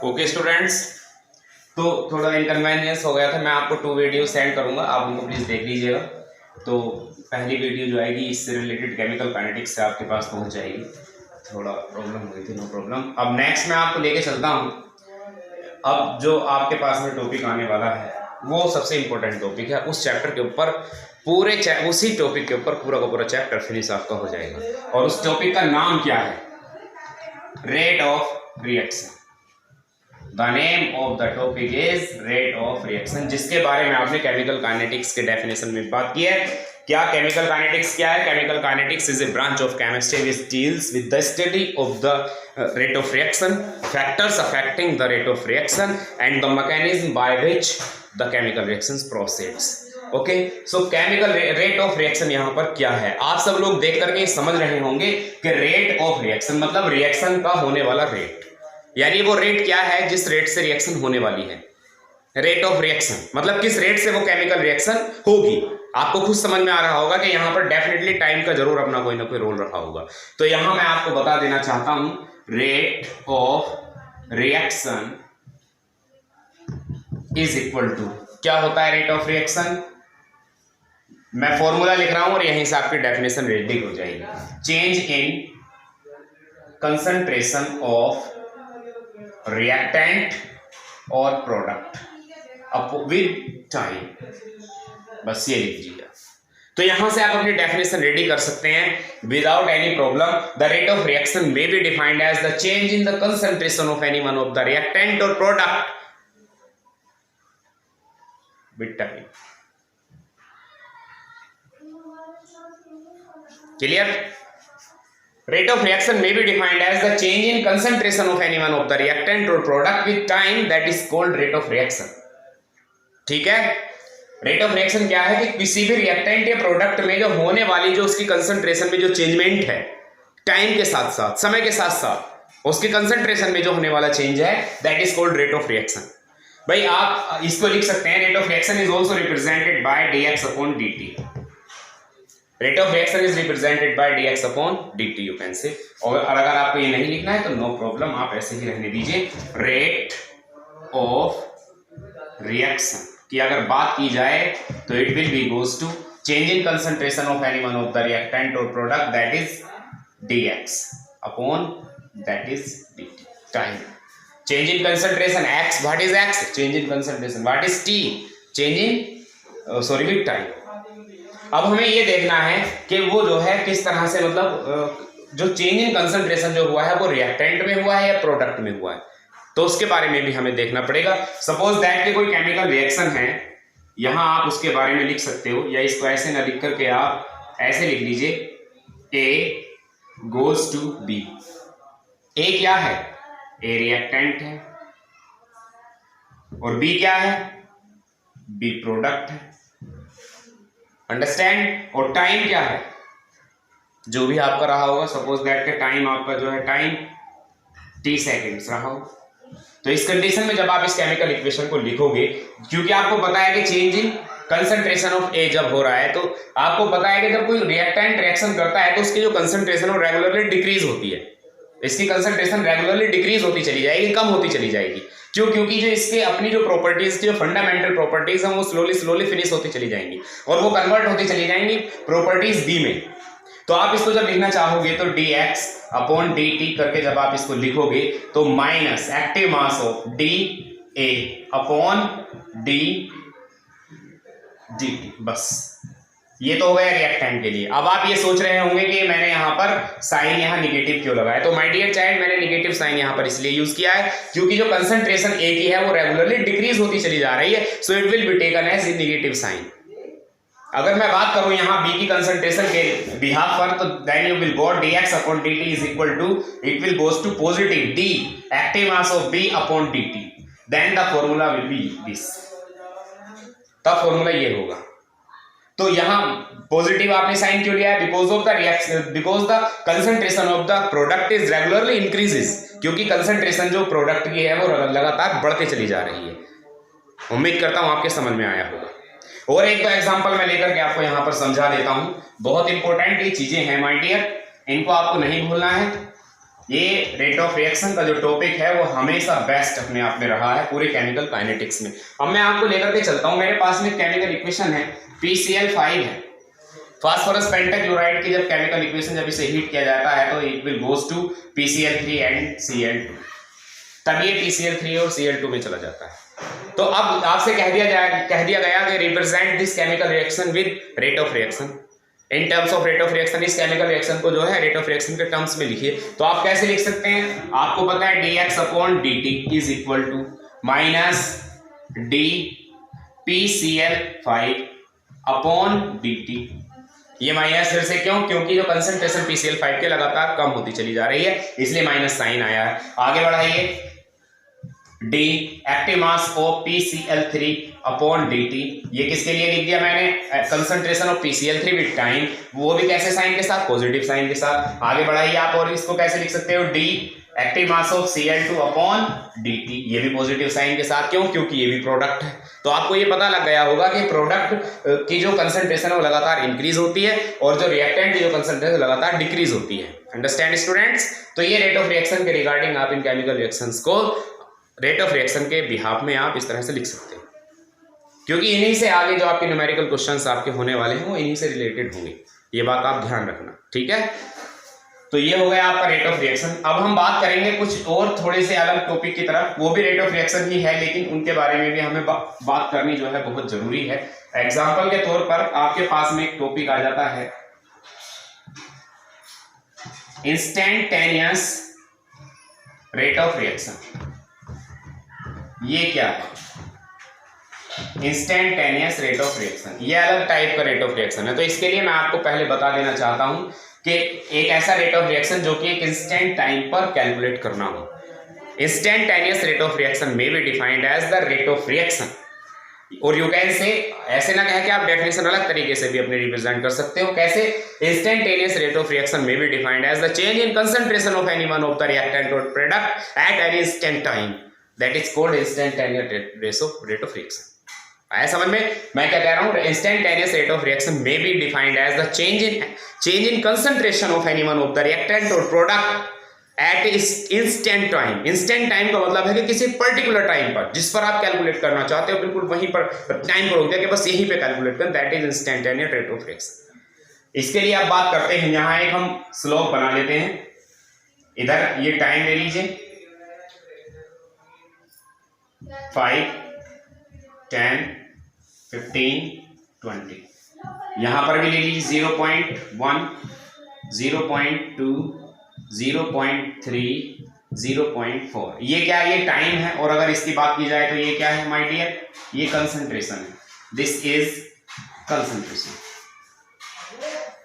Okay students, तो थोड़ा inconvenience हो गया था। मैं आपको 2 वीडियो सेंड करूंगा, आप उनको प्लीज़ देख लीजिएगा। तो पहली वीडियो जो आएगी इससे रिलेटेड केमिकल काइनेटिक्स से आपके पास पहुंच जाएगी। थोड़ा प्रॉब्लम हुई थी, नो प्रॉब्लम। अब नेक्स्ट मैं आपको लेके चलता हूं। अब जो आपके पास में टॉपिक आने वाला है वो सबसे इंपॉर्टेंट टॉपिक है। उस चैप्टर के ऊपर उसी टॉपिक के ऊपर पूरा का पूरा चैप्टर फिनिश आपका हो जाएगा। और उस टॉपिक का नाम क्या है? Rate of reaction. The name of the topic is rate of reaction, जिसके बारे में आपने केमिकल काइनेटिक्स के डेफिनेशन में बात की है। क्या केमिकल काइनेटिक्स क्या है? Chemical kinetics is a branch of chemistry which deals with the study of the rate of reaction, factors affecting the rate of reaction and the mechanism by which the chemical reactions proceeds. Okay, so chemical rate of reaction यहाँ पर क्या है? आप सब लोग देख करके समझ रहे होंगे कि रेट ऑफ रिएक्शन मतलब रिएक्शन का होने वाला रेट, यानी वो रेट क्या है जिस रेट से रिएक्शन होने वाली है। रेट ऑफ रिएक्शन मतलब किस रेट से वो केमिकल रिएक्शन होगी। आपको खुद समझ में आ रहा होगा कि यहाँ पर डेफिनेटली टाइम का जरूर अपना कोई ना कोई रोल रहा होगा। तो यहां मैं आपको बता देना चाहता हूं, rate of reaction is equal to, क्या होता है रेट ऑफ रिएक्शन? मैं फॉर्मूला लिख रहा हूं और यहीं से आपकी डेफिनेशन रेडी हो जाएगी। Change in concentration of reactant और प्रोडक्ट विद टाइम, बस ये लिख दीजिए। तो यहां से आप अपनी डेफिनेशन रेडी कर सकते हैं without any problem. The rate of reaction may be defined as the change in the concentration of any one of the reactant और product with time. Clear? Rate of reaction may be defined as the change in concentration of any one of the reactant or product with time, that is called rate of reaction। ठीक है, rate of reaction क्या है कि किसी भी reactant या product में जो होने वाली जो उसकी कंसंट्रेशन में जो चेंजमेंट है टाइम के साथ साथ, समय के साथ साथ उसकी कंसंट्रेशन में जो होने वाला चेंज है, that is called rate of reaction. भाई आप इसको लिख सकते हैं, rate of reaction is also represented by dx upon dt। Rate of reaction is represented by dx upon dt, you can से। और अगर आपको ये नहीं लिखना है तो नो प्रॉब्लम, आप ऐसे ही रहने दीजिए। रेट ऑफ रिएक्शन की अगर बात की जाए तो it will be goes to change in concentration of any one of the reactant और product, that is dx upon that is dt, time. Change in concentration x, what is x? Change in concentration. What is t? Change in sorry with time. अब हमें ये देखना है कि वो जो है किस तरह से, मतलब जो चेंज इन कंसंट्रेशन जो हुआ है वो रिएक्टेंट में हुआ है या प्रोडक्ट में हुआ है, तो उसके बारे में भी हमें देखना पड़ेगा। सपोज दैट कि कोई केमिकल रिएक्शन है, यहां आप उसके बारे में लिख सकते हो, या इसको ऐसे ना लिख करके आप ऐसे लिख लीजिए, A goes to B। A क्या है? A रिएक्टेंट है और B क्या है? B प्रोडक्ट है। अंडरस्टैंड? और टाइम क्या है जो भी आपका रहा होगा, सपोज दैट के टाइम आपका जो है टाइम t सेकेंड्स रहा हो। तो इस कंडीशन में जब आप इस केमिकल इक्वेशन को लिखोगे, क्योंकि आपको पता है कि change in concentration of A जब हो रहा है, तो आपको पता है कि जब कोई रिएक्टेंट रिएक्शन करता है तो उसकी जो कंसंट्रेशन वो रेगुलरली डिक्रीज होती है। इसकी कंसंट्रेशन रेगुलरली डिक्रीज होती चली जाएगी, कम होती चली जाएगी। क्यों? क्योंकि जो इसके अपनी जो प्रॉपर्टीज, जो फंडामेंटल प्रॉपर्टीज हैं वो स्लोली फिनिश होती चली जाएंगी और वो कन्वर्ट होती चली जाएंगी प्रॉपर्टीज बी में। तो आप इसको जब लिखना चाहोगे तो dx अपॉन dt करके जब आप इसको लिखोगे तो minus active mass of dA upon dt, बस ये तो हो गया रिएक्टेंट के लिए। अब आप ये सोच रहे होंगे कि मैंने यहाँ पर साइन यहाँ निगेटिव क्यों लगाया, तो माय डियर चाइल्ड मैंने निगेटिव साइन यहाँ पर इसलिए यूज किया है क्योंकि जो कंसंट्रेशन A की है वो रेगुलरली डिक्रीज होती चली जा रही है, so it will be taken as negative sign. अगर मैं बात करूं यहाँ B की कंसंट्रेशन के बिहाफ पर, तो then you will got dx upon dt is equal to, it will goes to positive d active mass of B upon dt, then the formula will be this. तब formula ये होगा। तो यहाँ positive आपने sign क्यों लिया है? Because of the reaction, because the concentration of the product is regularly increases, क्योंकि कंसंट्रेशन जो प्रोडक्ट की है वो लगातार बढ़ते चली जा रही है। उम्मीद करता हूं आपके समझ में आया होगा। और एक तो एग्जांपल मैं लेकर के आपको यहाँ पर समझा देता हूं, बहुत इंपॉर्टेंट ये चीजें हैं माय डियर, इनको आपको नहीं भूलना है। ये रेट ऑफ रिएक्शन का जो टॉपिक है वो हमेशा बेस्ट अपने आप में रहा है पूरे केमिकल काइनेटिक्स में। अब मैं आपको लेकर के चलता हूँ, मेरे पास में केमिकल इक्वेशन है, PCl5 है, फास्फोरस पेंटाक्लोराइड की जब केमिकल इक्वेशन जब इसे हीट किया जाता है तो it will goes to PCl3 and Cl2, तब ये PCl3 और Cl2 में चला जाता है। तो अब आपसे कह दिया गया कि represent this chemical reaction with rate of reaction in terms of rate of reaction. इस केमिकल रिएक्शन को जो है रेट ऑफ रिएक्शन के टर्म्स में लिखिए। तो आप कैसे लिख सकते हैं, आपको पता है dx/dt is equal to minus dPCl5/dt। ये माइनस फिर से क्यों, क्योंकि जो कंसंट्रेशन PCl5 के लगातार कम होती चली जा रही है, इसलिए माइनस साइन आया है। आगे बढ़ाइए, D active mass of PCl3/dt, ये किसके लिए लिख दिया मैंने, concentration of PCl3 with time, वो भी कैसे साइन के साथ, पॉजिटिव साइन के साथ। आगे बढ़ाइए आप, और इसको कैसे लिख सकते हो, D active mass of Cl2/dt, ये भी पॉजिटिव साइन के साथ, क्यों, क्योंकि ये भी प्रोडक्ट है। तो आपको ये पता लग गया होगा कि प्रोडक्ट की जो कंसंट्रेशन है वो लगातार इंक्रीज होती है और जो रिएक्टेंट की जो कंसंट्रेशन लगातार डिक्रीज होती है। Understand students. तो ये रेट ऑफ रिएक्शन के रिगार्डिंग आप इन केमिकल रिएक्शंस को रेट ऑफ रिएक्शन के बिहाफ में आप इस तरह से लिख सकते हैं, क्योंकि इन्हीं से आगे जो आपके न्यूमेरिकल क्वेश्चंस आपके होने वाले हैं वो इन्हीं से रिलेटेड होंगे, ये बात आप ध्यान रखना, ठीक है। तो ये हो गया आपका रेट ऑफ रिएक्शन। अब हम बात करेंगे कुछ और थोड़े से अलग टॉपिक की तरफ, वो भी रेट ऑफ रिएक्शन ही है, लेकिन उनके बारे में भी हमें बात करनी जो है बहुत जरूरी है। एग्जाम्पल के तौर पर आपके पास में एक टॉपिक आ जाता है इंस्टेंटेनियस रेट ऑफ रिएक्शन। ये क्या है, इंस्टेंटेनियस रेट ऑफ रिएक्शन, ये अलग टाइप का रेट ऑफ रिएक्शन है। तो इसके लिए मैं आपको पहले बता देना चाहता हूं कि एक ऐसा रेट ऑफ रिएक्शन जो कि एक इंस्टेंट टाइम पर कैलकुलेट करना हो। इंस्टेंटेनियस रेट ऑफ रिएक्शन में be defined as the rate of reaction, और यू कैन से, ऐसे ना कह के आप डेफिनेशन अलग तरीके से भी अपने रिप्रेजेंट कर सकते हो। कैसे, इंस्टेंटेनियस रेट ऑफ रिएक्शन में be defined as the change in concentration of any one of the reactant और product at any instant time, that is called instantaneous rate of reaction. आया समझ में मैं क्या कह रहा हूं, इंस्टेंटेनियस रेट ऑफ रिएक्शन में be defined as the change in concentration of any one of the reactant और product at instant time. Instant time का मतलब है कि किसी पर्टिकुलर टाइम पर जिस पर आप कैलकुलेट करना चाहते हो बिल्कुल वहीं पर टाइम पर हो गया कि बस यहीं पे कैलकुलेट कर, that is instantaneous rate of reaction. इसके लिए आप बात करते हैं, यहां एक हम स्लोप बना लेते हैं, इधर ये टाइम ले लीजिए 5, 10, 15, 20, यहां पर भी ले लीजिए 0.1, 0.2, 0.3, 0.4, ये क्या है, ये टाइम है। और अगर इसकी बात की जाए तो ये क्या है माय डियर, ये कंसंट्रेशन है, दिस इज कंसंट्रेशन,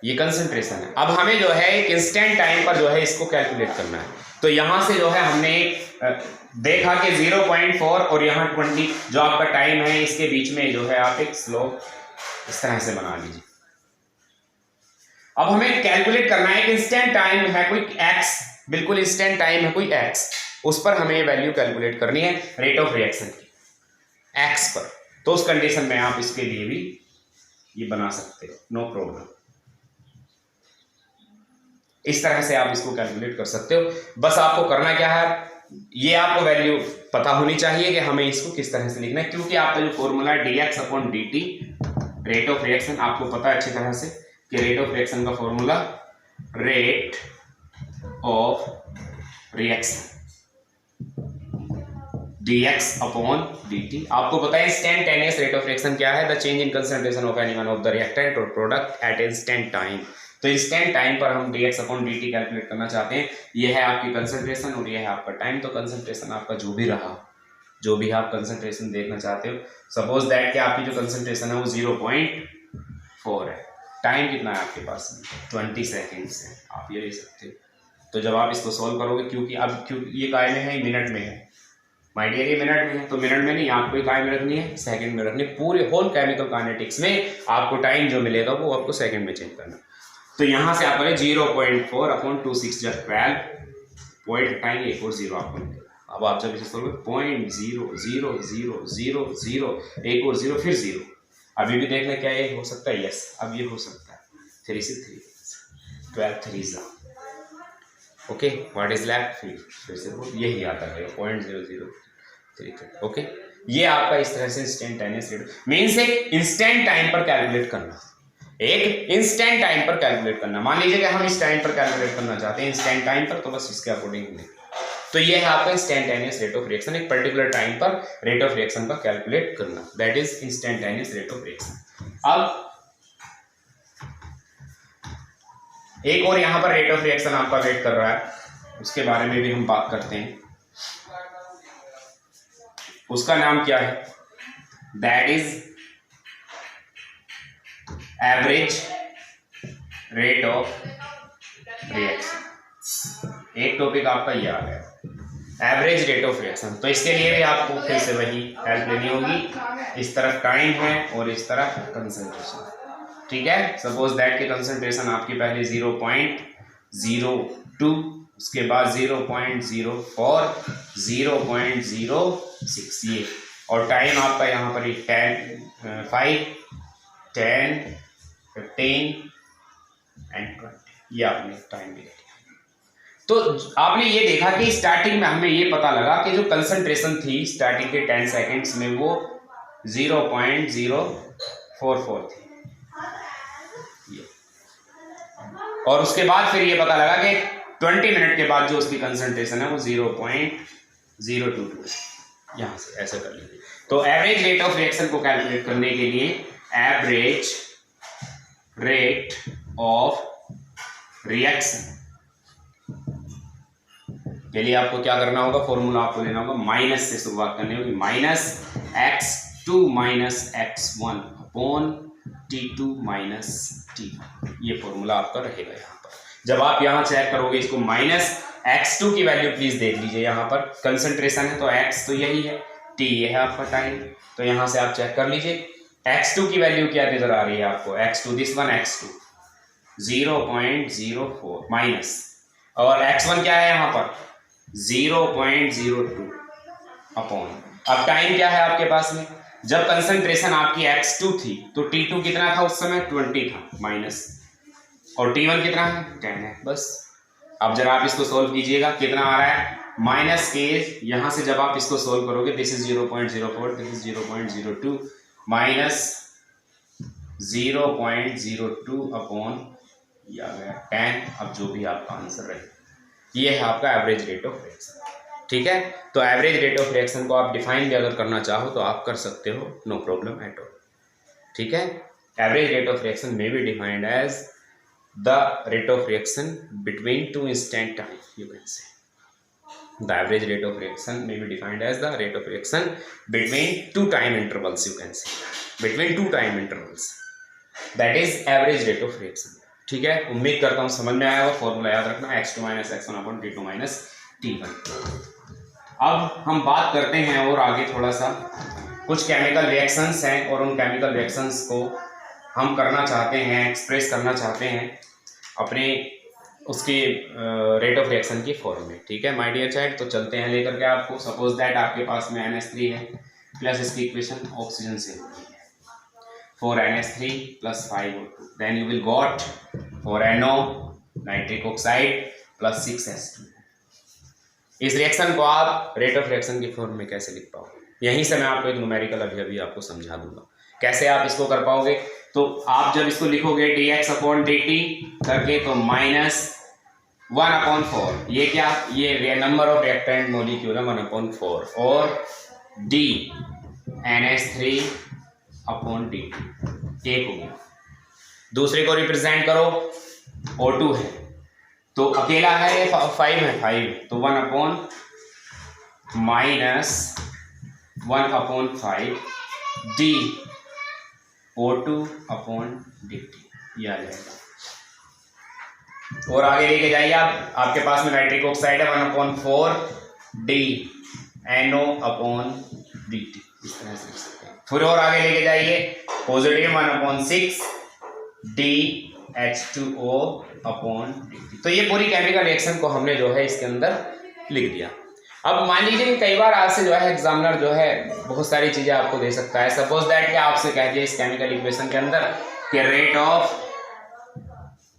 ये कंसंट्रेशन है। अब हमें जो है एक इंस्टेंट टाइम पर जो है इसको कैलकुलेट करना है। तो यहां से जो है हमने देखा कि 0.4 और यहाँ 20 जो आपका टाइम है, इसके बीच में जो है आप एक स्लोप इस तरह से बना लीजिए। अब हमें कैलकुलेट करना है कि इंस्टेंट टाइम है कोई x, बिल्कुल इंस्टेंट टाइम है कोई x, उस पर हमें वैल्यू कैलकुलेट करनी है रेट ऑफ रिएक्शन की x पर। तो उस कंडीशन में आप इसके लिए भी ये बना सकते हो, नो प्रॉब्लम। इस तरह से आप इसको कैलकुलेट कर सकते हो। बस आपको करना क्या है, ये आपको वैल्यू पता होनी चाहिए कि हमें इसको किस तरह से लिखना है, क्योंकि आपका जो फॉर्मूला है dx/dt रेट ऑफ रिएक्शन, आपको पता है अच्छी तरह से कि रेट ऑफ रिएक्शन का formula rate of reaction dx/dt। आपको पता है इंस्टेंटेनियस रेट ऑफ रिएक्शन क्या है, the change in concentration of any one of the reactant और प्रोडक्ट एट इंस्टेंट टाइम। तो इंस्टेंट टाइम पर हम dx/dt कैलकुलेट करना चाहते हैं। ये है आपकी कंसंट्रेशन और ये है आपका टाइम। तो कंसंट्रेशन आपका जो भी रहा, जो भी आप कंसंट्रेशन देखना चाहते हो, सपोज दैट कि आपकी जो कंसंट्रेशन है वो 0.4 है, टाइम कितना है आपके पास में 20 सेकेंड्स है, आप ये ले सकते हो। तो जब आप इसको सॉल्व करोगे, क्योंकि ये काय में है, मिनट में है माय डियर, ये मिनट में है, तो मिनट में नहीं आपको ये काय में रखनी है, सेकंड में रखनी है। पूरे होल केमिकल काइनेटिक्स में आपको टाइम जो मिलेगा वो आपको सेकंड में चेंज करना। तो यहाँ से आप करें 0.4/26 जब 12 पॉइंट हटाएंगे एक और 0 आपको मिलेगा। अब आप जब इसे सॉल्व 0.0000 एक और 0 फिर 0, अभी भी देखना क्या ये हो सकता है, यस अब ये हो सकता है 3 से 3 12 3 जा ओके, व्हाट इज लेफ्ट, फिर से यही आता है 0.0033। ओके, ये आपका इस तरह से इंस्टेंटेनियस रेट मीन्स एक इंस्टेंट टाइम पर कैलकुलेट करना, एक इंस्टेंट टाइम पर कैलकुलेट करना। मान लीजिए कि हम इस टाइम पर कैलकुलेट करना चाहते हैं इंस्टेंट टाइम पर, तो बस इसके अकॉर्डिंग लिखें। तो ये है आपका इंस्टेंटेनियस रेट ऑफ रिएक्शन, एक पर्टिकुलर टाइम पर रेट ऑफ रिएक्शन का कैलकुलेट करना, that is instantaneous rate of reaction. अब एक और यहां पर रेट ऑफ रिएक्शन आपका वेट कर रहा है, उसके बारे में भी हम बात करते हैं। उसका नाम क्या है, that is average rate of reaction. एक टॉपिक आपका ये आ गया, एवरेज रेट ऑफ रिएक्शन। तो इसके लिए भी आपको फिर से वही हेल्प लेनी होगी, इस तरफ टाइम है और इस तरफ कंसंट्रेशन, ठीक है। सपोज दैट की कंसंट्रेशन आपकी पहले 0.02, उसके बाद 0.04, 0.06 ये, और टाइम आपका यहाँ पर 5, 10, 15 एंड 20, ये आपने टाइम भी लिया। तो आपने ये देखा कि स्टार्टिंग में हमें ये पता लगा कि जो कंसंट्रेशन थी स्टार्टिंग के 10 सेकेंड्स में वो 0.044 थी, और उसके बाद फिर ये पता लगा कि 20 मिनट के बाद जो उसकी कंसंट्रेशन है वो 0.022 है। यहां से ऐसे कर लीजिए। तो एवरेज रेट ऑफ रिएक्शन को कैलकुलेट करने के लिए एवरेज रेट ऑफ रिएक्शन के लिए आपको क्या करना होगा, फॉर्मूला आपको लेना होगा, माइनस से शुरुआत करनी होगी, minus x2 minus x1 upon T2 minus T1। ये फॉर्मूला आपका रहेगा यहाँ पर। जब आप यहाँ चेक करोगे इसको, माइनस x2 की वैल्यू प्लीज देख लीजिए, यहाँ पर कंसंट्रेशन है तो x तो यही है, T ये है आपका टाइम, तो यहाँ से आप चेक कर लीजिए x2 की वैल्यू क्या नजर आ रही है आपको, x2 this one x2 0.04 minus, और x1 क्या है यहाँ पर 0.02 अपॉन, अब टाइम क्या है आपके पास में, जब कंसंट्रेशन आपकी x2 थी तो T2 कितना था उस समय 20 था माइनस, और T1 कितना है 10 है, बस। अब जरा आप इसको सोल्व कीजिएगा, कितना आ रहा है माइनस के, यहां से जब आप इसको सोल्व करोगे this is 0.04, this is 0.02 minus 0.02 upon ये आ गया 10। अब जो भी आपका आंसर रहे, ये है आपका एवरेज रेट ऑफ रिएक्शन, ठीक है। तो एवरेज रेट ऑफ रिएक्शन को आप डिफाइन भी अगर करना चाहो तो आप कर सकते हो, नो प्रॉब्लम एट ऑल, ठीक है। Average rate of reaction may be defined as the rate of reaction between two instant time, you can say the average rate of reaction may be defined as the rate of reaction between two time intervals, you can say between two time intervals, that is average rate of reaction, ठीक है। उम्मीद करता हूँ समझ में आया होगा, formula याद रखना x2 minus x1 upon T2 minus T1। अब हम बात करते हैं और आगे थोड़ा सा, कुछ केमिकल रिएक्शंस हैं और उन केमिकल रिएक्शंस को हम करना चाहते हैं, एक्सप्रेस करना चाहते हैं अपने उसकी रेट ऑफ रिएक्शन की फॉर्म में, ठीक है माय डियर चाइल्ड। तो चलते हैं लेकर के आपको, सपोज दैट आपके पास में NH3 है प्लस इसकी इक्वेशन ऑक्सीजन से होती है 4NH3 plus 5O2, then you will got 4NO nitric oxide plus 6H2। इस रिएक्शन को आप रेट ऑफ रिएक्शन की फॉर्म में कैसे लिख पाओगे, यहीं से मैं आपको एक न्यूमेरिकल अभी आपको समझा दूंगा कैसे आप इसको कर पाओगे। तो आप जब इसको लिखोगे dx अपॉन dt करके, तो -1/4, ये क्या, ये नंबर ऑफ रिएक्टेंट मॉलिक्यूल है 1/4, और d NH3 अपॉन dt एक हो गया। दूसरे को रिप्रेजेंट करो, O2 है तो अकेला है, 5 है 5, तो 1/-1/5 d O2 अपॉन dt, ये आ जाएगा। और आगे लेके जाइए आप, आपके पास में नाइट्रिक ऑक्साइड है 1/4 d NO अपॉन dt, इस तरह से लिख सकते हैं। फिर और आगे लेके जाइए, positive 1/6 d H2O upon dt। तो ये पूरी केमिकल रिएक्शन को हमने जो है इसके अंदर लिख दिया। अब मान लीजिए कि कई बार आपसे जो है एग्जामिनर जो है बहुत सारी चीजें आपको दे सकता है, सपोज दैट कि आपसे कह दिया इस केमिकल इक्वेशन के अंदर कि रेट ऑफ,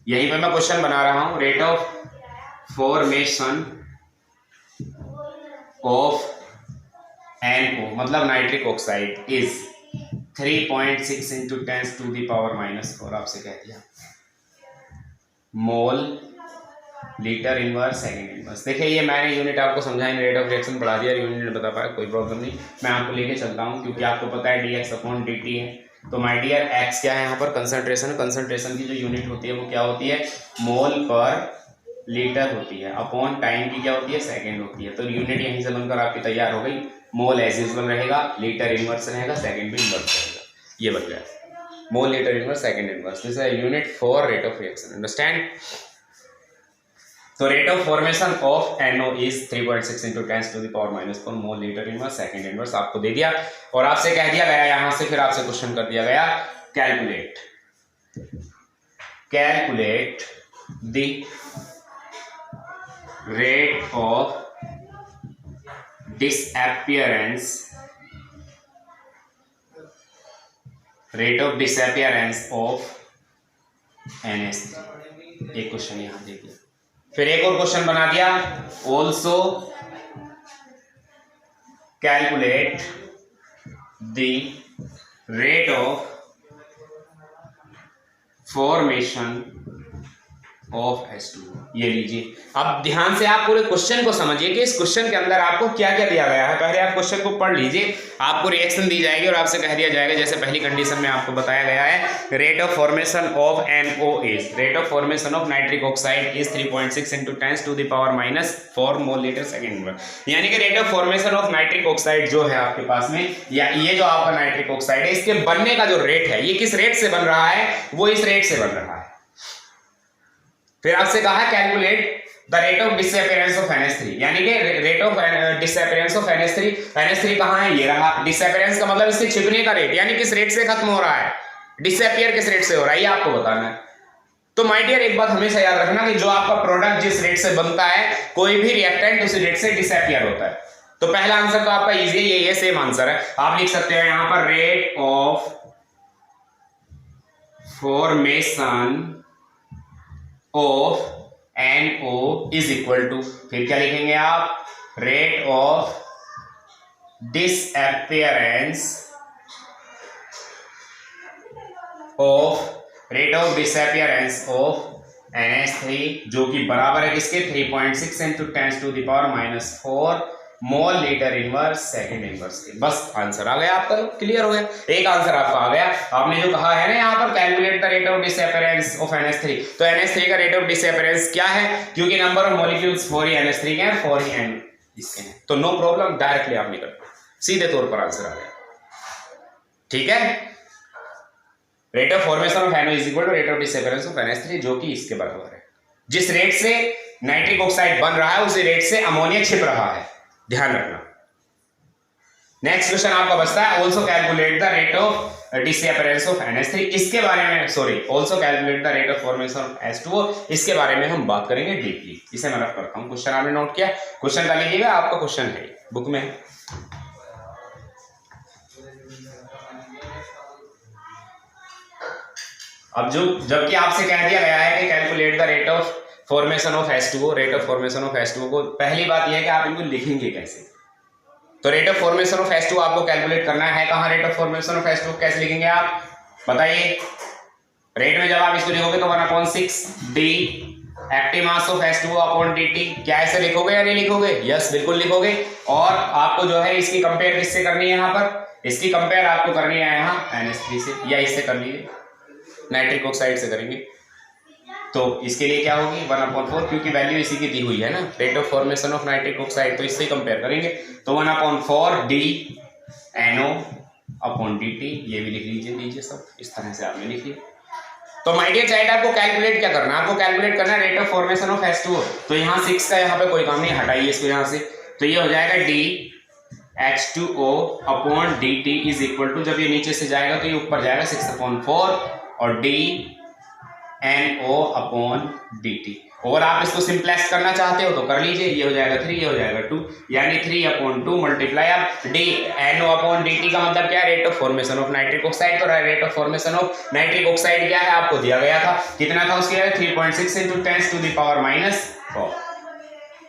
यहीं पे मैं क्वेश्चन बना रहा हूं, rate of formation of NO मतलब नाइट्रिक ऑक्साइड इज 3.6 इंटू 10⁻⁻⁴ आपसे कह दिया मोल लीटर इनवर्स सेकेंड इनवर्स। देखिए ये मैंने यूनिट आपको समझाया, रेट ऑफ रिएक्शन बढ़ा दिया, यूनिट नहीं बता पाया, कोई प्रॉब्लम नहीं, मैं आपको लेके चलता हूँ क्योंकि आपको पता है dx/dt है। तो माय डियर x क्या है यहाँ पर कंसंट्रेशन, कंसंट्रेशन की जो यूनिट होती है वो क्या होती है मोल पर लीटर होती है, अपॉन टाइम की क्या होती है सेकंड होती है। तो यूनिट यहीं से बनकर आपकी तैयार हो गई, मोल एज यूजुअल रहेगा, लीटर इनवर्स रहेगा, सेकंड भी इनवर्स रहेगा, ये बन गया mole litre inverse second inverse. This is unit for rate of reaction, understand. तो rate of formation of NO is 3.6 into 10⁻⁻⁴ mole litre inverse second inverse आपको दे दिया और आपसे कह दिया गया यहां से, फिर आपसे क्वेश्चन कर दिया गया calculate the rate of disappearance of NH3, एक क्वेश्चन यहां दे दिया, फिर एक और क्वेश्चन बना दिया also calculate the rate of formation of H2O। ये लीजिए, अब ध्यान से आप पूरे क्वेश्चन को समझिए कि इस क्वेश्चन के अंदर आपको क्या क्या दिया गया है। पहले आप क्वेश्चन को पढ़ लीजिए, आपको रिएक्शन दी जाएगी और आपसे कह दिया जाएगा जैसे पहली कंडीशन में आपको बताया गया है rate of formation of NO is, rate of formation of nitric oxide is 3.6 into 10⁻⁻⁴ mole litre second inverse. यानी कि rate of formation of nitric oxide जो है आपके पास में, या ये जो आपका नाइट्रिक ऑक्साइड है इसके बनने का जो रेट है, ये किस रेट से बन रहा है, वो इस रेट से बन रहा है। फिर आपसे कहा calculate the rate of disappearance of NH3, यानी कि rate of disappearance of NH3। NH3 कहां है, ये रहा। डिसअपीयरेंस का मतलब इसके छिपने का रेट, यानी किस रेट से खत्म हो रहा है, डिसअपीयर किस रेट से हो रहा है, ये आपको बताना है। तो माय डियर एक बात हमेशा याद रखना कि जो आपका प्रोडक्ट जिस रेट से बनता है, कोई भी रिएक्टेंट उस रेट से डिसअपीयर होता है। तो पहला आंसर तो आपका इजी है, ये सेम आंसर है। आप लिख सकते हो यहां पर rate of formation of NO is equal to, फिर क्या लिखेंगे आप, rate of disappearance of NH3 जो कि बराबर है किसके 3.6 into 10⁻⁻⁴ mole litre inverse second inverse के। बस आंसर आ गया आपका, क्लियर हो गया, एक आंसर आपका आ गया। आपने जो कहा है ना यहाँ पर calculate the rate of disappearance of NH3, तो NH3 का रेट ऑफ डिसअपीयरेंस क्या है, क्योंकि number of molecules 4 he NH3 के हैं, 4 ही N इसके हैं, तो नो प्रॉब्लम, डायरेक्टली आप निकल सीधे तौर पर आंसर आ गया। ठीक है, rate of formation of NO is equal to rate of disappearance of NH3 जो कि इसके बराबर है। जिस रेट से नाइट्रिक ऑक्साइड बन रहा है उसी रेट से अमोनिया छिप रहा है, ध्यान रखना। नेक्स्ट क्वेश्चन आपका बचता है also calculate the rate of disappearance of NH3, इसके बारे में also calculate the rate of formation of H2O, इसके बारे में हम बात करेंगे डीपली। इसे मैं रख करता हूं, क्वेश्चन आपने नोट किया, क्वेश्चन का लीजिएगा, आपका क्वेश्चन है बुक में। अब जबकि आपसे कह दिया गया है कि calculate the rate of formation of H2O, rate of formation of H2O को पहली बात यह है कि आप इनको लिखेंगे कैसे। तो rate of formation of H2O आपको कैलकुलेट करना है कहां, rate of formation of H2O कैसे लिखेंगे आप बताइए। रेट में जब आप इसको लिखोगे तो 1/6 D active mass of H2O upon dt, क्या ऐसे लिखोगे या नहीं लिखोगे, यस बिल्कुल लिखोगे। और आपको जो है इसकी कंपेयर किससे करनी है, यहाँ पर इसकी कंपेयर आपको करनी है यहाँ NH3 से, या इससे कर लीजिए नाइट्रिक ऑक्साइड से करेंगे। तो इसके लिए क्या होगी 1/4, क्योंकि वैल्यू इसी की दी हुई है ना, rate of formation of nitric oxide, तो इससे कंपेयर करेंगे। तो 1/4 D NO अपॉन dt, ये भी लिख लीजिए सब इस तरह से आपने लिख लिया। तो माय डियर चाइल्ड आपको कैलकुलेट क्या करना है, आपको कैलकुलेट करना है rate of formation of H2O। तो यहाँ 6 का यहाँ पे कोई काम नहीं, हटाइए इसको यहाँ से, तो ये हो जाएगा D H2O upon dt is equal to, जब ये नीचे से जाएगा तो ये ऊपर जाएगा 6/4 और D NO अपॉन dt। और आप इसको सिंप्लेक्स करना चाहते हो तो कर लीजिए, ये हो जाएगा 3, ये हो जाएगा 2, यानी 3/2 मल्टीप्लाई आप D NO अपॉन dt का मतलब क्या है, rate of formation of nitric oxide. तो rate of formation of nitric oxide क्या है आपको दिया गया था, कितना था उसके 3.6 इंटू 10⁻⁻⁴।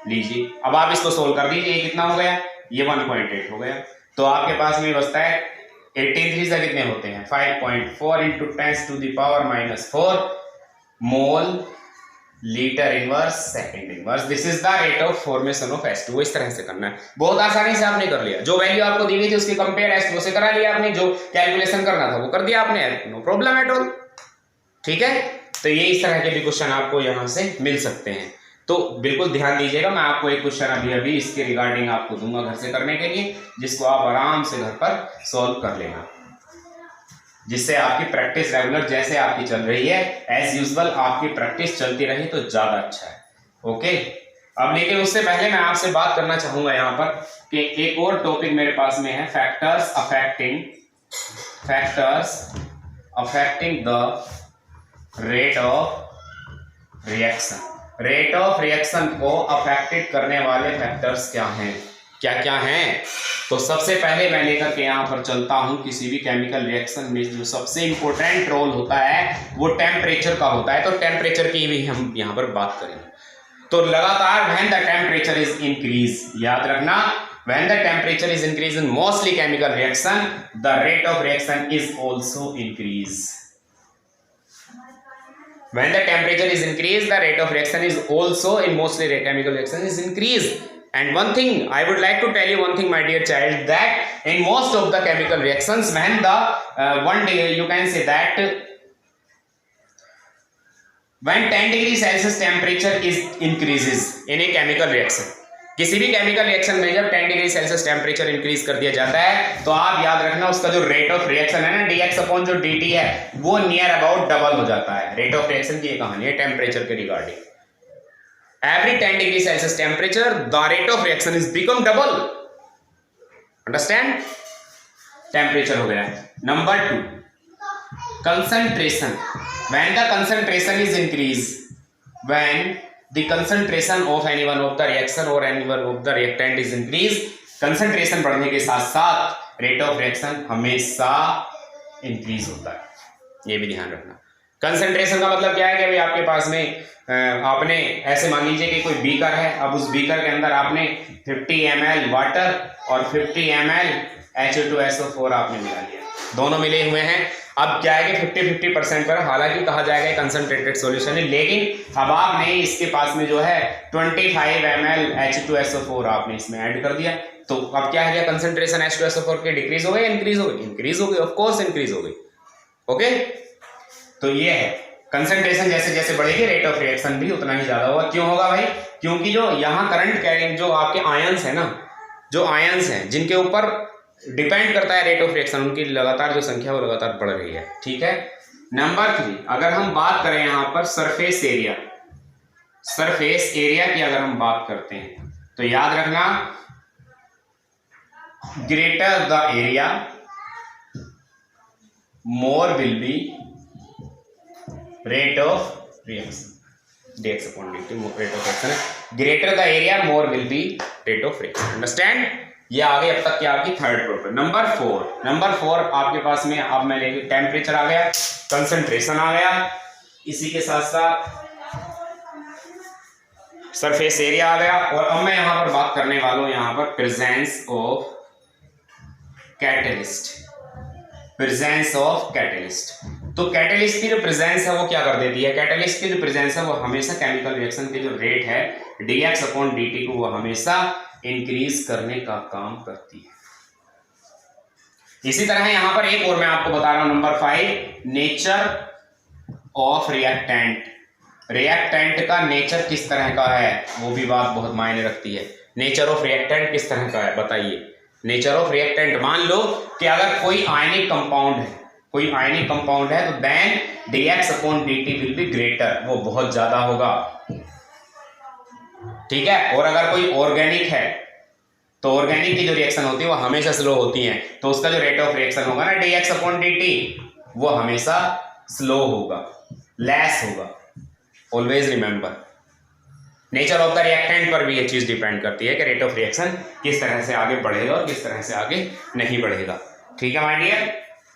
लीजिए अब आप इसको सोल्व कर दीजिए, ये कितना हो गया, ये 1.8 हो गया। तो आपके पास में बचता है 18 से कितने होते हैं 5.4 into 10⁻⁻⁴ mole litre inverse second inverse. This is the rate of formation of H2O। इस तरह से करना है, बहुत आसानी से आपने कर लिया। जो वैल्यू आपको दी गई थी उसकी कंपेयर H2O से करा लिया आपने, जो कैलकुलेशन करना था वो कर दिया आपने, नो प्रॉब्लम एट ऑल। ठीक है, तो ये इस तरह के भी क्वेश्चन आपको यहाँ से मिल सकते हैं। तो बिल्कुल ध्यान दीजिएगा, मैं आपको एक क्वेश्चन अभी इसके रिगार्डिंग आपको दूंगा घर से करने के लिए, जिसको आप आराम से घर पर सॉल्व कर लेना, जिससे आपकी प्रैक्टिस रेगुलर जैसे आपकी चल रही है एज यूजुअल आपकी प्रैक्टिस चलती रही तो ज्यादा अच्छा है। ओके, अब लेकिन उससे पहले मैं आपसे बात करना चाहूंगा यहाँ पर कि एक और टॉपिक मेरे पास में है, factors affecting the rate of reaction. Rate of reaction को अफेक्टेड करने वाले फैक्टर्स क्या हैं, क्या क्या हैं? तो सबसे पहले मैं लेकर के यहाँ पर चलता हूँ, किसी भी केमिकल रिएक्शन में जो सबसे इंपॉर्टेंट रोल होता है वो टेम्परेचर का होता है। तो टेम्परेचर की भी हम यहाँ पर बात करेंगे। तो लगातार when the temperature is increase, याद रखना, when the temperature is increase in mostly chemical reaction the rate of reaction is also increase. When the temperature is increased, the rate of reaction is also in mostly chemical reaction is increased. And one thing I would like to tell you one thing, my dear child, that in most of the chemical reactions, when the you can say that when 10 degree Celsius temperature is increases in a chemical reaction, किसी भी chemical reaction में जब 10 degree Celsius temperature increase कर दिया जाता है तो आप याद रखना उसका जो रेट ऑफ रिएक्शन है ना, dx अपॉन जो dt है, वो नियर अबाउट डबल हो जाता है। रेट ऑफ रिएक्शन की ये कहानी है टेम्परेचर के regarding. Every 10 degree Celsius temperature the rate of reaction is become double. Understand? Temperature हो गया। Number 2, concentration. When the concentration is increase, when the concentration of any one of the reaction or any one of the reactant is increased, concentration बढ़ने के साथ साथ rate of reaction हमेशा increase होता है, ये भी ध्यान रखना। concentration का मतलब क्या है कि अभी आपके पास में आपने ऐसे मान लीजिए कि कोई बीकर है, अब उस बीकर के अंदर आपने 50 ml वाटर और 50 ml H2SO4 आपने मिला लिया, दोनों मिले हुए हैं। अब क्या है कि 50-50% पर हालांकि कहा जाएगा कंसंट्रेटेड सॉल्यूशन है, लेकिन अब आपने इसके पास में जो है 25 ml H2SO4 आपने इसमें ऐड कर दिया, तो अब क्या है, कंसंट्रेशन H2SO4 की डिक्रीज हो गई, इंक्रीज हो गई? इंक्रीज हो गई, ऑफ कोर्स इंक्रीज हो गई। ओके, तो ये है कंसंट्रेशन जैसे जैसे बढ़ेगी रेट ऑफ रिएक्शन भी उतना ही ज्यादा होगा। क्यों होगा भाई? क्योंकि जो यहाँ करंट कैरिंग जो आपके आयंस है ना, जो आयंस हैं जिनके ऊपर डिपेंड करता है रेट ऑफ रिएक्शन, उनकी लगातार जो संख्या वो लगातार बढ़ रही है। ठीक है। नंबर 3, अगर हम बात करें यहाँ पर सरफेस एरिया, सरफेस एरिया की अगर हम बात करते हैं तो याद रखना, greater the area more will be rate of reaction, dx upon dt rate of reaction है, greater the area more will be rate of reaction. Understand? ये आगे अब तक की आपकी थर्ड प्रॉपर्टी। नंबर 4 आपके पास में, अब मैं लेंगे टेम्परेचर आ गया, कंसंट्रेशन आ गया, इसी के साथ साथ सरफेस एरिया आ गया, और अब मैं यहां पर बात करने वाला हूं यहाँ पर presence of catalyst. Presence of catalyst, तो कैटलिस्ट की जो प्रेजेंस है वो क्या कर देती है? कैटलिस्ट की जो प्रेजेंस है वो हमेशा केमिकल रिएक्शन की जो रेट है dx अपॉन dt को वो हमेशा इंक्रीज करने का काम करती है। इसी तरह यहां पर एक और मैं आपको बता रहा हूं, number 5, nature of reactant. Reactant का नेचर किस तरह का है वो भी बात बहुत मायने रखती है। नेचर ऑफ रिएक्टेंट किस तरह का है बताइए? नेचर ऑफ रिएक्टेंट, मान लो कि अगर कोई आयनिक कंपाउंड है, कोई आयनिक कंपाउंड है, तो then dx upon dt will be greater, वो बहुत ज्यादा होगा। ठीक है। और अगर कोई ऑर्गेनिक है तो ऑर्गेनिक की जो रिएक्शन होती है वो हमेशा स्लो होती है, तो उसका जो रेट ऑफ रिएक्शन होगा ना dx अपॉन dt वो हमेशा स्लो होगा, लेस होगा। Always remember, nature of the reactant पर भी ये चीज डिपेंड करती है कि रेट ऑफ रिएक्शन किस तरह से आगे बढ़ेगा और किस तरह से आगे नहीं बढ़ेगा। ठीक है माय डियर।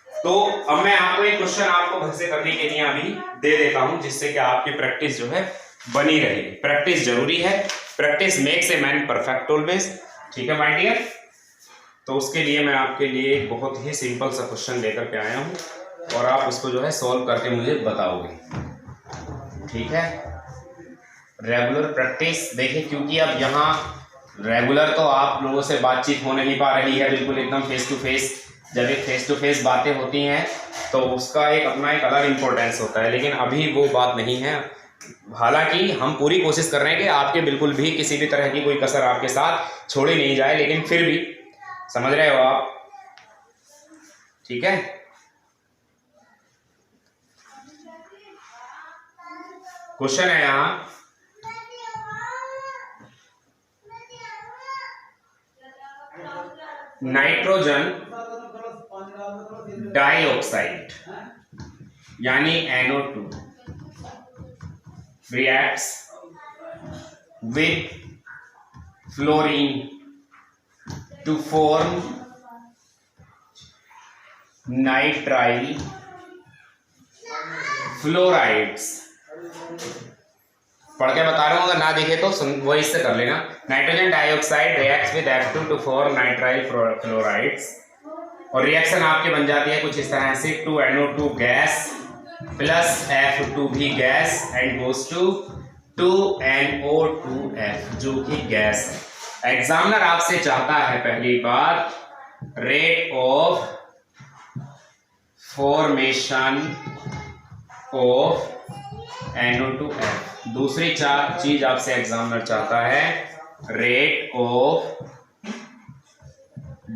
तो अब मैं आपको एक क्वेश्चन आपको घर से करने के लिए अभी दे देता हूं, जिससे कि आपकी प्रैक्टिस जो है बनी रहेगी। प्रैक्टिस जरूरी है, practice makes a man perfect always. ठीक है माय डियर, तो उसके लिए मैं आपके लिए एक बहुत ही सिंपल सा क्वेश्चन लेकर के आया हूँ और आप उसको जो है सॉल्व करके मुझे बताओगे। ठीक है, रेगुलर प्रैक्टिस। देखिए क्योंकि अब यहाँ रेगुलर तो आप लोगों से बातचीत हो नहीं पा रही है बिल्कुल एकदम फेस टू फेस। जब एक फेस टू फेस बातें होती हैं तो उसका एक अपना एक अलग इम्पोर्टेंस होता है, लेकिन अभी वो बात नहीं है। हालांकि हम पूरी कोशिश कर रहे हैं कि आपके बिल्कुल भी किसी भी तरह की कोई कसर आपके साथ छोड़ी नहीं जाए, लेकिन फिर भी समझ रहे हो आप। ठीक है, क्वेश्चन है यहां, नाइट्रोजन डाइऑक्साइड यानी NO2 reacts with fluorine to form nitrile fluorides। पढ़ के बता रहा हूँ, अगर ना देखे तो वो इससे कर लेना। Nitrogen dioxide reacts with F2 to form nitryl fluorides, और रिएक्शन आपके बन जाती है कुछ इस तरह से, 2NO2 गैस प्लस F2 भी gas and goes to 2NO2F जो कि गैस है। एग्जामिनर आपसे चाहता है पहली बात rate of formation of NO2F। दूसरी चीज आपसे एग्जामिनर चाहता है rate of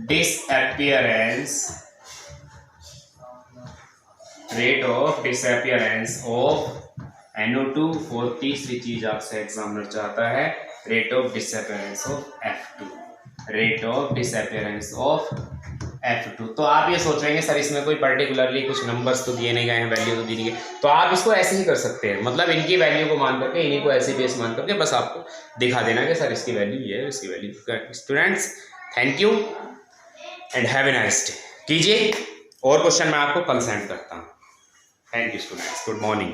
disappearance of NO2। और तीसरी चीज आपसे एग्जामिनर चाहता है rate of disappearance of F2। तो आप ये सोच रहे हैं सर इसमें कोई पर्टिकुलरली कुछ नंबर्स तो दिए नहीं गए हैं, वैल्यू तो दी नहीं गई, तो आप इसको ऐसे ही कर सकते हैं। मतलब इनकी वैल्यू को मान करके, इन्हीं को ऐसे बेस मान करके बस आपको दिखा देना कि सर इसकी वैल्यू ये है, इसकी value. Students thank you and have a nice day. कीजिए और क्वेश्चन मैं आपको कल सेंड करता हूँ। Thank you students, good morning.